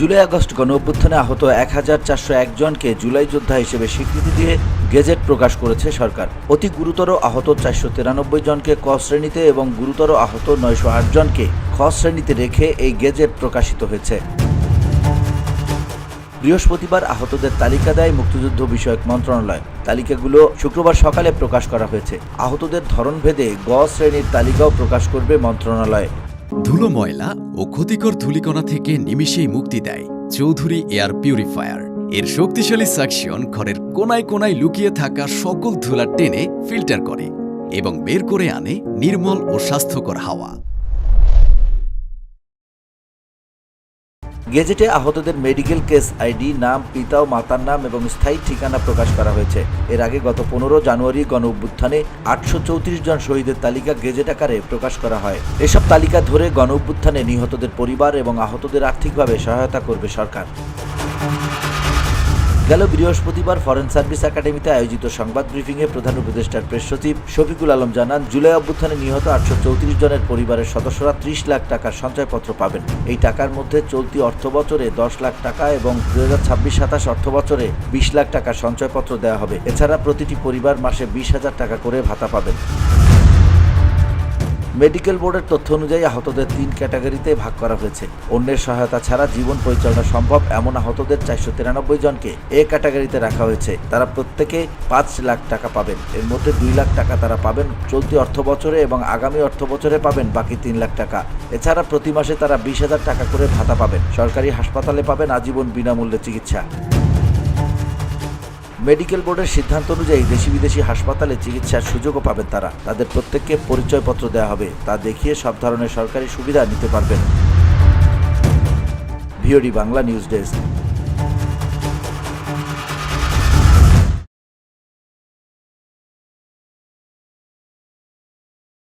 July August গণঅভ্যুত্থানে আহত 1401 জনকে জুলাই যোদ্ধা হিসেবে স্বীকৃতি দিয়ে গেজেট প্রকাশ করেছে সরকার। অতি গুরুতর আহত 493 জনকে ক শ্রেণীতে এবং গুরুতর আহত 908 জনকে খ শ্রেণীতে রেখে এই গেজেট প্রকাশিত হয়েছে। বৃহস্পতিবার আহতদের তালিকা দেয় মুক্তিযুদ্ধ বিষয়ক মন্ত্রণালয়। তালিকাগুলো শুক্রবার সকালে প্রকাশ করা হয়েছে। আহতদের ধরনভেদে গ শ্রেণীর তালিকাও প্রকাশ করবে মন্ত্রণালয়। ধুলো, ময়লা ও ক্ষতিকর ধূলিকণা থেকে নিমিষেই মুক্তি দেয় চৌধুরী এয়ার পিউরিফায়ার। এর শক্তিশালী সাকশন ঘরের কোনায় কোনায় লুকিয়ে থাকা সকল ধুলা টেনে ফিল্টার করে এবং বের করে আনে নির্মল ও স্বাস্থ্যকর হাওয়া। গেজেটে আহতদের মেডিকেল কেস আইডি, নাম, পিতা ও মাতার নাম এবং স্থায়ী ঠিকানা প্রকাশ করা হয়েছে। এর আগে গত 15 জানুয়ারি গণঅভ্যুত্থানে 834 জন শহীদের তালিকা গেজেট আকারে প্রকাশ করা হয়। এসব তালিকা ধরে গণঅভ্যুত্থানে নিহতদের পরিবার এবং আহতদের আর্থিকভাবে সহায়তা করবে সরকার। গেল বৃহস্পতিবার ফরেন সার্ভিস একাডেমিতে আয়োজিত সংবাদ ব্রিফিংয়ে প্রধান উপদেষ্টার প্রেস সচিব শফিকুল আলম জানান, জুলাই অভ্যুত্থানে নিহত 834 জনের পরিবারের সদস্যরা 30 লাখ টাকার সঞ্চয়পত্র পাবেন। এই টাকার মধ্যে চলতি অর্থবছরে 10 লাখ টাকা এবং 2026-27 অর্থবছরে 20 লাখ টাকার সঞ্চয়পত্র দেওয়া হবে। এছাড়া প্রতিটি পরিবার মাসে 20,000 টাকা করে ভাতা পাবেন। মেডিকেল বোর্ডের তথ্য অনুযায়ী আহতদের 3 ক্যাটাগরিতে ভাগ করা হয়েছে। অন্যের সহায়তা ছাড়া জীবন পরিচালনা সম্ভব এমন আহতদের 493 জনকে এ ক্যাটাগরিতে রাখা হয়েছে। তারা প্রত্যেকে 5 লাখ টাকা পাবেন। এর মধ্যে 2 লাখ টাকা তারা পাবেন চলতি অর্থবছরে এবং আগামী অর্থবছরে পাবেন বাকি 3 লাখ টাকা। এছাড়া প্রতি মাসে তারা 20,000 টাকা করে ভাতা পাবেন। সরকারি হাসপাতালে পাবেন আজীবন বিনামূল্যে চিকিৎসা। মেডিকেল বোর্ডের সিদ্ধান্ত অনুযায়ী দেশি বিদেশি হাসপাতালে চিকিৎসার সুযোগও পাবেন তারা। তাদের প্রত্যেককে পরিচয়পত্র দেওয়া হবে, তা দেখিয়ে সব ধরনের সরকারি সুবিধা নিতে পারবেন। VOD Bangla news desk.